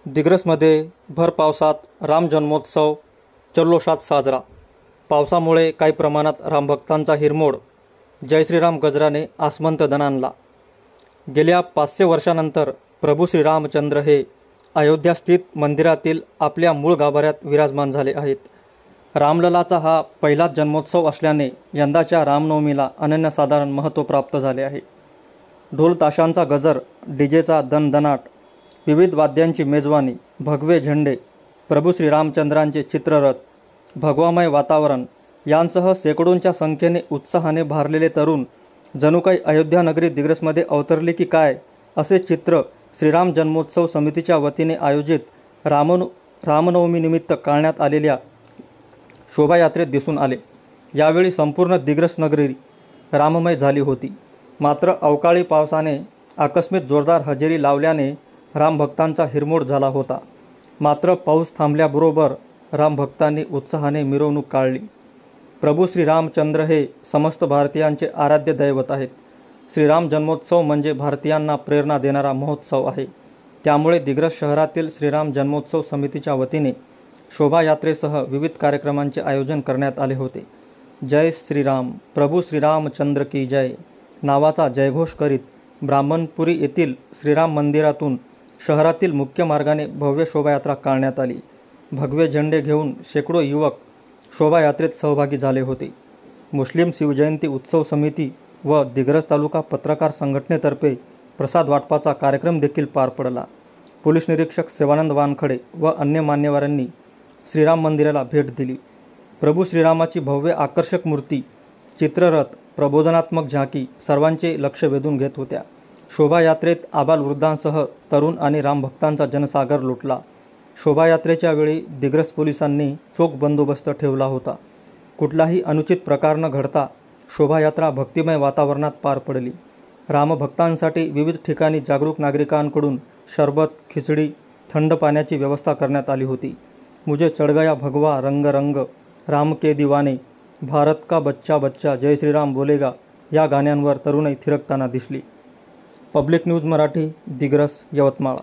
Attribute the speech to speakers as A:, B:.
A: दिग्रसमध्ये भर पावसात राम जन्मोत्सव जल्लोषात साजरा. पावसामुळे काही प्रमाणात रामभक्तांचा हिरमोड. जय श्रीराम गजराने आसमंत दणाणला. गेल्या 500 वर्षानंतर प्रभू श्रीरामचंद्र हे अयोध्यास्थित मंदिरातील आपल्या मूळ गाभाऱ्यात विराजमान झाले आहेत. रामललाचा हा पहिलाच जन्मोत्सव असल्याने यंदाच्या रामनवमीला अनन्यसाधारण महत्त्व प्राप्त झाले आहे. ढोल ताशांचा गजर, डीजेचा दणदणाट, विविध वाद्यांची मेजवानी, भगवे झेंडे, प्रभू श्रीरामचंद्रांचे चित्ररथ, भगवामय वातावरण यांसह शेकडोंच्या संख्येने उत्साहाने भारलेले तरुण जणू काही अयोध्या नगरी दिग्रसमध्ये अवतरले की काय असे चित्र श्रीराम जन्मोत्सव समितीच्या वतीने आयोजित रामनवमीनिमित्त काढण्यात आलेल्या शोभायात्रेत दिसून आले. यावेळी संपूर्ण दिग्रस नगरी राममय झाली होती. मात्र अवकाळी पावसाने आकस्मिक जोरदार हजेरी लावल्याने रामभक्तांचा हिरमोड झाला होता. मात्र पाऊस थांबल्याबरोबर रामभक्तांनी उत्साहाने मिरवणूक काढली. प्रभू श्रीरामचंद्र हे समस्त भारतीयांचे आराध्य दैवत आहेत. श्रीराम जन्मोत्सव म्हणजे भारतीयांना प्रेरणा देणारा महोत्सव आहे. त्यामुळे दिग्रस शहरातील श्रीराम जन्मोत्सव समितीच्या वतीने शोभायात्रेसह विविध कार्यक्रमांचे आयोजन करण्यात आले होते. जय श्रीराम, प्रभू श्रीरामचंद्र की जय नावाचा जयघोष करीत ब्राह्मणपुरी येथील श्रीराम मंदिरातून शहरातील मुख्य मार्गाने भव्य शोभायात्रा काढण्यात आली. भगवे झेंडे घेऊन शेकडो युवक शोभायात्रेत सहभागी झाले होते. मुस्लिम शिवजयंती उत्सव समिती व दिग्रस तालुका पत्रकार संघटनेतर्फे प्रसाद वाटपाचा कार्यक्रम देखील पार पडला. पोलीस निरीक्षक सेवानंद वानखडे व अन्य मान्यवरांनी श्रीराम मंदिराला भेट दिली. प्रभू श्रीरामाची भव्य आकर्षक मूर्ती, चित्ररथ, प्रबोधनात्मक झाकी सर्वांचे लक्ष वेधून घेत होत्या. शोभायात्रेत आबालवृद्धांसह तरुण आणि रामभक्तांचा जनसागर लुटला. शोभायात्रेच्या वेळी दिग्रस पोलिसांनी चोख बंदोबस्त ठेवला होता. कुठलाही अनुचित प्रकार न घडता शोभायात्रा भक्तिमय वातावरणात पार पडली. रामभक्तांसाठी विविध ठिकाणी जागरूक नागरिकांकडून शरबत, खिचडी, थंड पाण्याची व्यवस्था करण्यात आली होती. मुझे चढ गया भगवा रंग रंग, राम के दीवाने, भारत का बच्चा बच्चा, जय श्रीराम बोलेगा या गाण्यांवर तरुणाई थिरकताना दिसली. Public news Marathi, Digras, Yavatmal.